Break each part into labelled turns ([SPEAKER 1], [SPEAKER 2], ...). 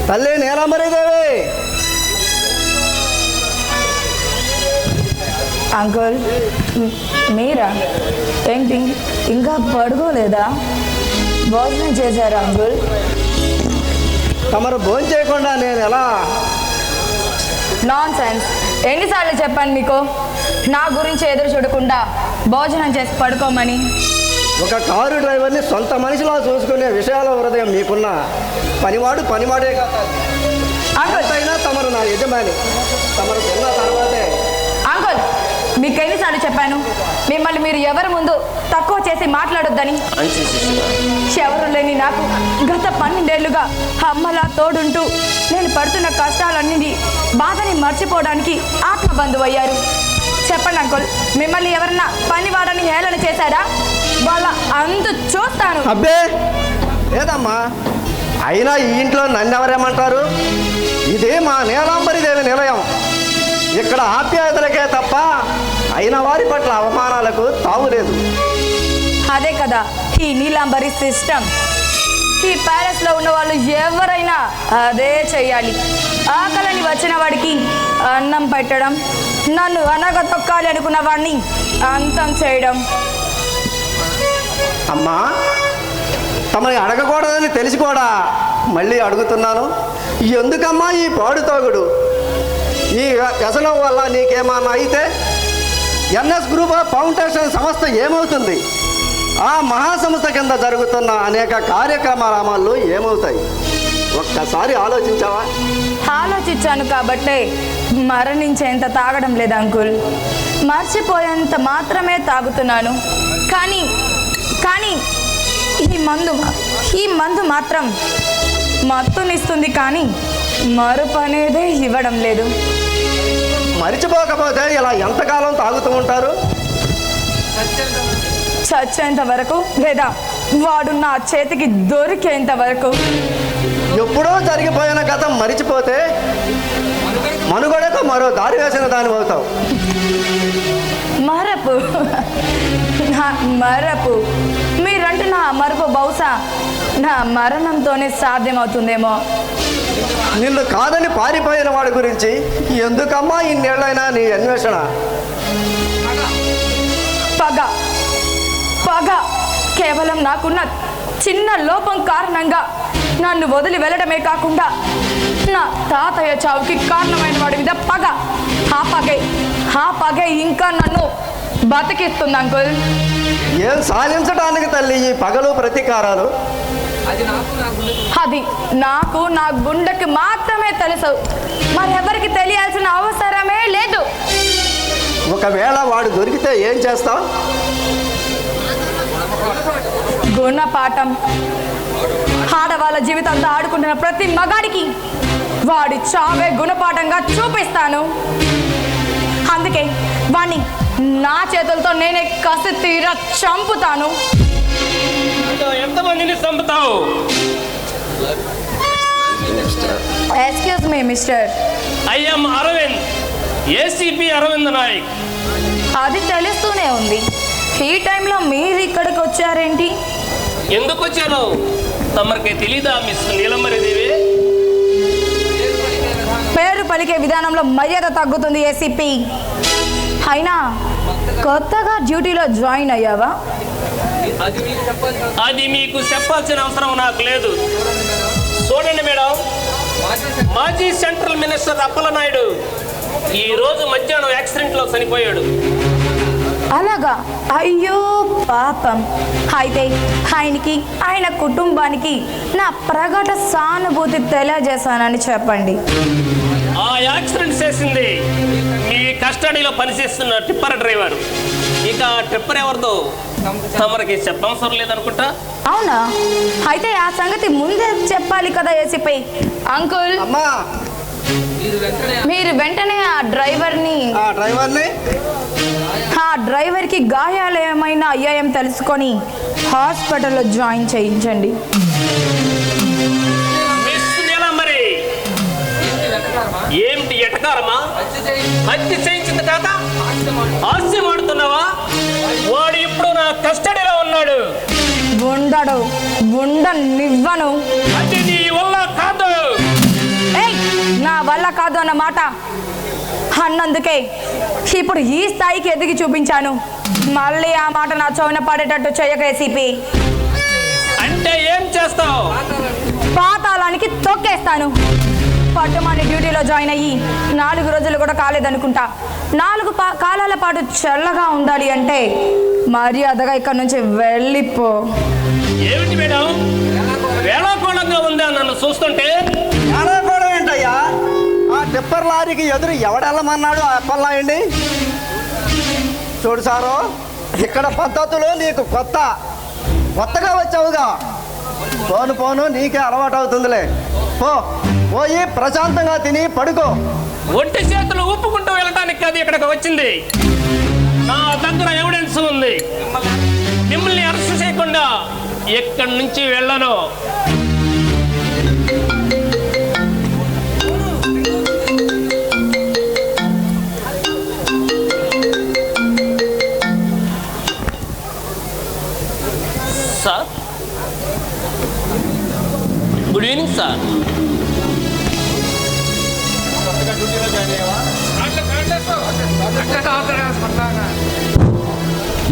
[SPEAKER 1] తల్లి నీలాంబరీదేవి.
[SPEAKER 2] అంకుల్ మీరా? ఏంటి ఇంకా పడుకోలేదా? భోజనం చేశారా అంకుల్?
[SPEAKER 1] తమరు భోజనం చేయకుండా నేను ఎలా?
[SPEAKER 2] Non sense. ఎన్నిసార్లు చెప్పాను మీకు నా గురించి ఎదురు చూడకుండా భోజనం చేసి పడుకోమని?
[SPEAKER 1] ఒక కారు డ్రైవర్ని సొంత మనిషిలా చూసుకునే విషయాల హృదయం మీకున్న పనివాడే కదా. అయినా తమరు నా యజమాని. తమరు తిన్న తర్వాతే.
[SPEAKER 2] అంకుల్ మీకు ఎన్నిసార్లు చెప్పాను మిమ్మల్ని మీరు ఎవరి ముందు తక్కువ చేసి మాట్లాడొద్దని? ఎవరు లేని నాకు గత 12 ఏళ్లుగా అమ్మలా తోడుంటూ నేను పడుతున్న కష్టాలన్నీ బాధని మర్చిపోవడానికి ఆత్మబంధువు అయ్యారు. చెప్పండి అంకుల్, మిమ్మల్ని ఎవరన్నా పనివాడని హేళన చేశారా? వాళ్ళ అందు చూస్తాను.
[SPEAKER 1] అబ్బే లేదమ్మా. అయినా ఈ ఇంట్లో నన్నెవరేమంటారు? ఇది మా నీలాంబరీదేవి నిలయం. ఇక్కడ ఆప్యాయతలకే తప్ప అయిన వారి పట్ల అవమానాలకు తావులేదు.
[SPEAKER 2] అదే కదా ఈ నీలాంబరి సిస్టమ్. ఈ ప్యాలెస్లో ఉన్న వాళ్ళు ఎవరైనా అదే చెయ్యాలి. ఆకలిని వచ్చిన వాడికి అన్నం పెట్టడం, నన్ను అనగ తొక్కాలి అనుకున్న వాడిని అంతం చేయడం.
[SPEAKER 1] అమ్మా, తమని అడగకూడదని తెలిసి కూడా మళ్ళీ అడుగుతున్నాను. ఎందుకమ్మా ఈ పాడుతోగుడు? ఈ వ్యసనం వల్ల నీకేమన్నా అయితే ఎన్ఎస్ గ్రూప్ ఆఫ్ ఫౌండేషన్ సంస్థ ఏమవుతుంది? ఆ మహాసంస్థ కింద జరుగుతున్న అనేక కార్యక్రమాలు ఏమవుతాయి? ఒక్కసారి ఆలోచించావా?
[SPEAKER 2] ఆలోచించాను కాబట్టే మరణించేంత తాగడం లేదు అంకుల్. మర్చిపోయేంత మాత్రమే తాగుతున్నాను. కానీ ఈ మందు మాత్రం మత్తునిస్తుంది, కానీ మరుపు అనేదే ఇవ్వడం లేదు.
[SPEAKER 1] మరిచిపోకపోతే ఇలా ఎంతకాలం తాగుతూ ఉంటారు?
[SPEAKER 2] చచ్చేంత వరకు, లేదా వాడు నా చేతికి దొరికేంత వరకు.
[SPEAKER 1] ఎప్పుడో జరిగిపోయిన గతం మరిచిపోతే మనుగడకు మరో దారి వేసిన దాని అవుతావు.
[SPEAKER 2] మరపు మీరంటున్న మరపు బహుశా నా మరణంతోనే సాధ్యమవుతుందేమో.
[SPEAKER 1] నిన్ను కాదని పారిపోయిన వాడి గురించి ఎందుకమ్మా ఇన్నేళ్ళైనా నీ అన్వేషణ?
[SPEAKER 2] పగ కేవలం నాకున్న చిన్న లోపం కారణంగా నన్ను వదిలి వెళ్ళడమే కాకుండా నా తాతయ్య చావుకి కారణమైన వాడి మీద పగ. ఆ పగే ఇంకా నన్ను బతికిస్తుంది అంకుల్.
[SPEAKER 1] ఏం సాధించడానికి తల్లి ఈ పగలు ప్రతీకారాలు?
[SPEAKER 2] అది నాకు నా గుండెకి మాత్రమే తెలుసు. మరెవరికి తెలియాల్సిన అవసరమే లేదు.
[SPEAKER 1] ఒకవేళ వాడు దొరికితే ఏం చేస్తావు?
[SPEAKER 2] గుణపాఠం. ఆడవాళ్ళ జీవితంతో ఆడుకుంటున్న ప్రతి మగాడికి వాడి చావే గుణపాఠంగా చూపిస్తాను. అందుకే వాణ్ణి నా చేతులతో నేనే కసి తీరా చంపుతాను.
[SPEAKER 3] ఎంతమందిని చంపుతావు?
[SPEAKER 2] Excuse me mister.
[SPEAKER 3] I am Aravind, ACP Aravind Nayak.
[SPEAKER 2] అది తెలుస్తూనే ఉంది. ఈ టైంలో మీరు ఇక్కడికి వచ్చారేంటి?
[SPEAKER 3] ఎందుకు వచ్చాను తమరికి తెలీదా మిస్ నీలంబరీదేవి?
[SPEAKER 2] పేరు పలికే విధానంలో మర్యాద తగ్గుతుంది ఏసీపీ. అయినా కొత్తగా డ్యూటీలో జాయిన్ అయ్యావా?
[SPEAKER 3] అది మీకు చెప్పాల్సిన అవసరం నాకు లేదు. చూడండి మేడం, మాజీ సెంట్రల్ మినిస్టర్ అప్పలనాయుడు ఈ రోజు మధ్యాహ్నం యాక్సిడెంట్లో చనిపోయాడు.
[SPEAKER 2] అలాగా? అయ్యో పాపం. అయితే ఆయనకి, ఆయన కుటుంబానికి నా ప్రగాఢ సానుభూతి తెలియజేశానని చెప్పండి.
[SPEAKER 3] ఆ యాక్సిడెంట్ చేసింది మీ కస్టడీలో పనిచేస్తున్న టిప్పర్ డ్రైవర్. ఇక టిప్పర్ ఎవరితో తమరికి చెప్పవసరం లేదనుకుంటా.
[SPEAKER 2] అవునా? అయితే ఆ సంగతి ముందే చెప్పాలి కదా ఏసీపై. అంకుల్, మీరు వెంటనే ఆ డ్రైవర్కి గాయాలు ఏమైనా అయ్యాయని తెలుసుకొని హాస్పిటల్లో జాయిన్ చేయించండి.
[SPEAKER 3] ఏమిటి ఎటకారమా? హత్య చేయించింది కాక హాస్యం ఆడుతున్నావా? వాడు ఇప్పుడు నా కస్టడీలో ఉన్నాడు.
[SPEAKER 2] ఉండనివ్వను.
[SPEAKER 3] అది నీ వల్ల కాదు.
[SPEAKER 2] అన్న మాట అన్నందుకే ఇప్పుడు ఈ స్థాయికి ఎదిగి చూపించాను. మళ్ళీ ఆ మాట నా చెవున పడేటట్టు చేయక ఏసీపీ.
[SPEAKER 3] అంటే ఏం చేస్తావు?
[SPEAKER 2] పాతాళానికి తొక్కేస్తాను. పట్టుమని డ్యూటీలో జాయిన్ అయ్యి 4 రోజులు కూడా కాలేదనుకుంటా. 4 కాలాల పాటు చల్లగా ఉండాలి అంటే మర్యాదగా ఇక్కడ నుంచి వెళ్ళిపో.
[SPEAKER 3] ఏమిటి మేడం వేళాకోళంగా ఉందా నన్ను చూస్తుంటే?
[SPEAKER 1] వేళాకోళం ఏంటయ్యా? ఆ టిప్పర్ లారీకి ఎదురు ఎవడెళ్ళమన్నాడు ఆ అప్పల్లాయండి? చూడు సారు, ఇక్కడ పద్ధతులు నీకు కొత్తగా వచ్చావుగా. పోను నీకే అలవాటు అవుతుందిలే. పోయి ప్రశాంతంగా తిని పడుకో.
[SPEAKER 3] ఒంటి చేతులు ఊపుకుంటూ వెళ్ళటానికి కాదు ఇక్కడికి వచ్చింది. నా దగ్గర ఎవిడెన్స్ ఉంది. మిమ్మల్ని అరెస్ట్ చేయకుండా ఎక్కడి నుంచి వెళ్ళను. Sir, good evening sir.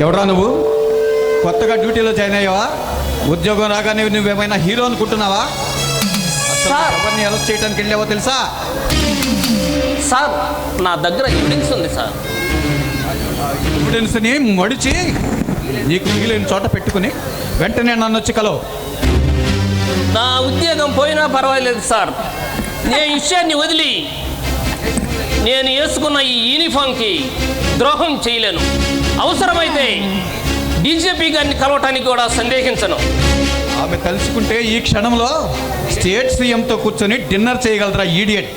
[SPEAKER 4] ఎవరా నువ్వు? కొత్తగా డ్యూటీలో జాయిన్ అయ్యావా? ఉద్యోగం రాగానే నువ్వేమైనా హీరో అనుకుంటున్నావా? ఎవరిని అరెస్ట్ చేయడానికి వెళ్ళావో తెలుసా?
[SPEAKER 3] సార్, నా దగ్గర ఎవిడెన్స్ ఉంది సార్.
[SPEAKER 4] ఎవిడెన్స్ని మడిచి నీకు మిగిలిన చోట పెట్టుకుని వెంటనే నన్ను వచ్చి కలవు.
[SPEAKER 3] నా ఉద్యోగం పోయినా పర్వాలేదు సార్. నేను విషయాన్ని వదిలి నేను వేసుకున్న ఈ యూనిఫామ్కి ద్రోహం చేయలేను. అవసరమైతే డీజీపీ గారిని కలవటానికి కూడా సందేహించను.
[SPEAKER 4] ఆమె తలుచుకుంటే ఈ క్షణంలో స్టేట్ సీఎంతో కూర్చొని డిన్నర్ చేయగలరా ఈడియట్?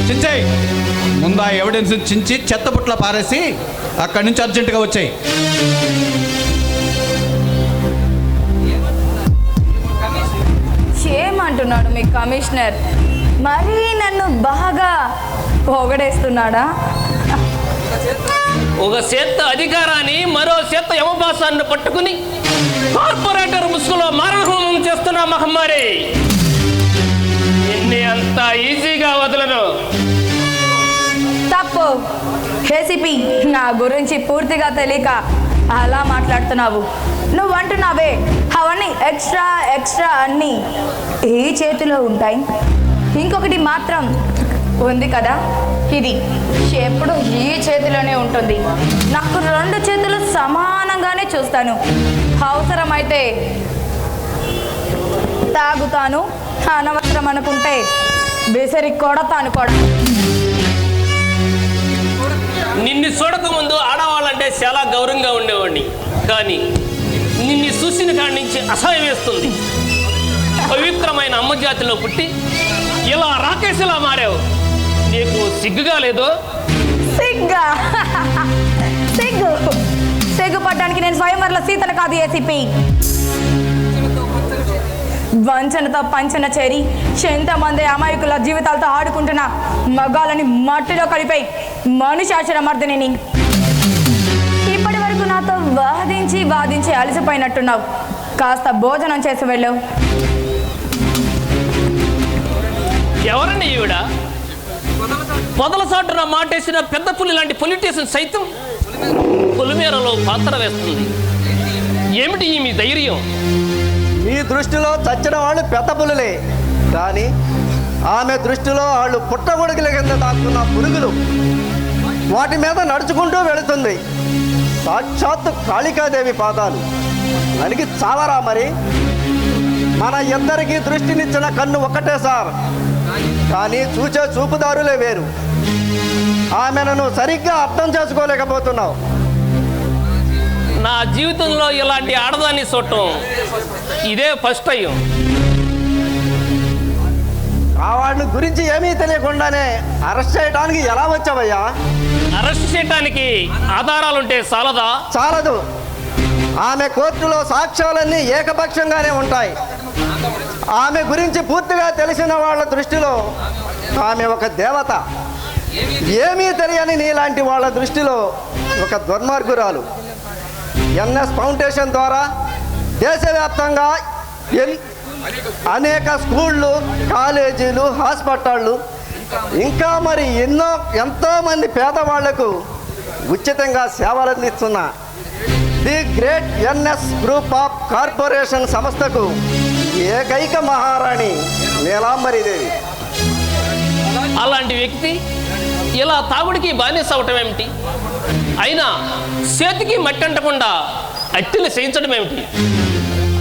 [SPEAKER 4] చించాయి ముందు ఆ ఎవిడెన్స్ చించి చెత్తపుట్ల పారేసి అక్కడి నుంచి అర్జెంటుగా వచ్చాయి.
[SPEAKER 2] ఏమంటున్నాడు మీ కమిషనర్? మరీ నన్ను బాగా పొగడేస్తున్నాడా?
[SPEAKER 3] ఒక చేత్త అధికారాన్ని మరో చేత్త యమభాసాన్ని పట్టుకుని కార్పొరేటర్ ముసుగులో మారణహోమం చేస్తున్న మహమ్మారి నిన్నే అంత ఈజీగా వదలను.
[SPEAKER 2] తప్పు ఏసీపీ, నా గురించి పూర్తిగా తెలియక అలా మాట్లాడుతున్నావు. నువ్వు అంటున్నావే అవన్నీ ఎక్స్ట్రా అన్నీ ఈ చేతిలో ఉంటాయి. ఇంకొకటి మాత్రం ఉంది కదా, ఇది ఎప్పుడు ఈ చేతిలోనే ఉంటుంది. నాకు 2 చేతులు సమానంగానే చూస్తాను. అవసరమైతే తాగుతాను, అనవసరం అనుకుంటే బెసరి కొడతాను కూడా.
[SPEAKER 3] నిన్ను చూడక ముందు ఆడవాళ్ళంటే చాలా గౌరవంగా ఉండేవాడిని. కానీ నిన్ను చూసిన కాడి నుంచి అసహ్యం వేస్తుంది. పవిత్రమైన అమ్మ జాతిలో పుట్టి ఇలా రాకేశలా మారావు. నీకు సిగ్గుగా లేదో?
[SPEAKER 2] సిగ్గుపడ్డానికి నేను స్వయంవరంలో సీతను కాదు ఏసీపీ. వంచనతో పంచన చేరి ఎంతమంది అమాయకుల జీవితాలతో ఆడుకుంటున్న మగాలని మట్టిలో కలిపై మనుషాచర మర్దిని. ఇప్పటి వరకు నాతో వాదించి అలసిపోయినట్టున్నావు. కాస్త భోజనం చేసి వెళ్ళు.
[SPEAKER 3] ఎవరండి ఈవిడ? పొదలసాటున మాటేసిన పెద్ద పులి లాంటి పొలిటీషియన్ సైతం పులిమేరలో పాత్ర వేస్తుంది. ఏమిటి మీ ధైర్యం?
[SPEAKER 1] మీ దృష్టిలో చచ్చిన వాళ్ళు పెద్ద పులులే, కానీ ఆమె దృష్టిలో వాళ్ళు పుట్టగొడుగుల కింద దాక్కున్న పురుగులు. వాటి మీద నడుచుకుంటూ వెళుతుంది. సాక్షాత్తు కాళికాదేవి పాదాలు. దానికి చావరా మరి? మన ఇద్దరికి దృష్టినిచ్చిన కన్ను ఒక్కటే సార్, కానీ చూచే చూపుదారులే వేరు. ఆమెను సరిగ్గా అర్థం చేసుకోలేకపోతున్నావు.
[SPEAKER 3] నా జీవితంలో ఇలాంటి ఆడదాన్ని చూడటం ఇదే ఫస్ట్ టైం.
[SPEAKER 1] ఆ వాళ్ళ గురించి ఏమీ తెలియకుండానే అరెస్ట్ చేయడానికి ఎలా వచ్చావయ్యా?
[SPEAKER 3] అరెస్ట్ చేయడానికి ఆధారాలుంటే చాలదా?
[SPEAKER 1] చాలదు. ఆమె కోర్టులో సాక్ష్యాలన్నీ ఏకపక్షంగానే ఉంటాయి. ఆమె గురించి పూర్తిగా తెలిసిన వాళ్ళ దృష్టిలో ఆమె ఒక దేవత. ఏమీ తెలియని నీలాంటి వాళ్ళ దృష్టిలో ఒక దుర్మార్గురాలు. ఎన్ఎస్ ఫౌండేషన్ ద్వారా దేశవ్యాప్తంగా అనేక స్కూళ్ళు, కాలేజీలు, హాస్పిటళ్ళు ఇంకా మరి ఎంతోమంది పేదవాళ్లకు ఉచితంగా సేవలు అందిస్తున్న the great NS group of corporation సంస్థకు ఏకైక మహారాణి నీలాంబరీదేవి.
[SPEAKER 3] అలాంటి వ్యక్తి ఇలా తాగుడికి బానిస అవటం ఏమిటి? అయినా చేతికి మట్టి అంటకుండా అట్టిని చేయించడం ఏమిటి?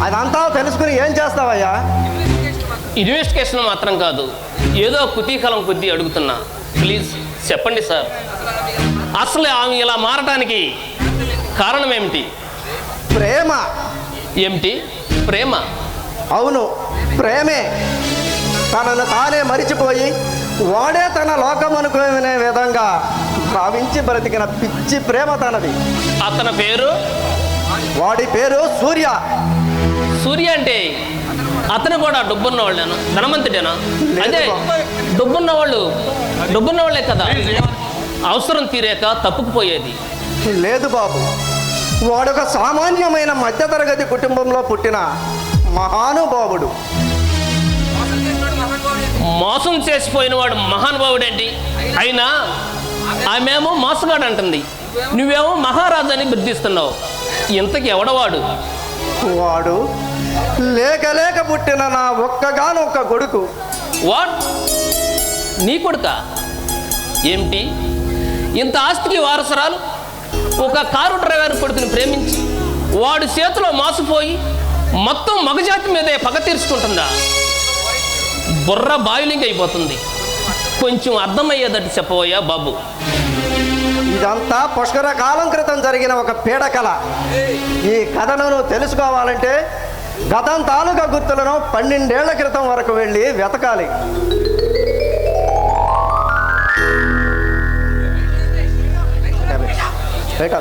[SPEAKER 1] అదంతా తెలుసుకుని ఏం చేస్తావయ్యా?
[SPEAKER 3] ఇన్వెస్టిగేషన్ మాత్రం కాదు, ఏదో కుతూహలం కొద్దీ అడుగుతున్నా. ప్లీజ్ చెప్పండి సార్, అసలు ఆమె ఇలా మారటానికి కారణం ఏమిటి?
[SPEAKER 1] ప్రేమ.
[SPEAKER 3] ఏమిటి ప్రేమ?
[SPEAKER 1] అవును, ప్రేమే. తనను తానే మరిచిపోయి వాడే తన లోకం అనుకునే విధంగా భావించి బ్రతికిన పిచ్చి ప్రేమ తనది.
[SPEAKER 3] అతని పేరు?
[SPEAKER 1] వాడి పేరు సూర్య.
[SPEAKER 3] సూర్య అంటే అతను కూడా డబ్బున్న వాళ్ళేనా, ధనవంతుడేనా? అదే డబ్బున్న వాళ్ళే కదా అవసరం తీరాక తప్పుకుపోయేది.
[SPEAKER 1] లేదు బాబు, వాడొక సామాన్యమైన మధ్యతరగతి కుటుంబంలో పుట్టిన మహానుభావుడు.
[SPEAKER 3] మోసం చేసిపోయిన వాడు మహానుభావుడేంటి? అయినా ఆమెమో మోసగాడు అంటుంది, నువ్వేమో మహారాజు అని బుద్ధిస్తున్నావు. ఇంతకి ఎవడవాడు?
[SPEAKER 1] వాడు లేక లేక పుట్టిన నా ఒక్కగానొక్క కొడుకు.
[SPEAKER 3] వాట్? నీ కొడుక? ఏమిటి ఇంత ఆస్తికి వారసురాలు ఒక కారు డ్రైవర్ కొడుకుని ప్రేమించి వాడి చేతిలో మోసపోయి మొత్తం మగజాతి మీదే పగ తీర్చుకుంటుందా? బుర్ర బాయిలింగ్ అయిపోతుంది. కొంచెం అర్థమయ్యేదట్టు చెప్పబోయా బాబు.
[SPEAKER 1] ఇదంతా పుష్కర కాలం క్రితం జరిగిన ఒక పీడకల. ఈ కథను నువ్వు తెలుసుకోవాలంటే గతం తాలూకా గుర్తులను 12 ఏళ్ల క్రితం వరకు వెళ్ళి వెతకాలి. రైట్.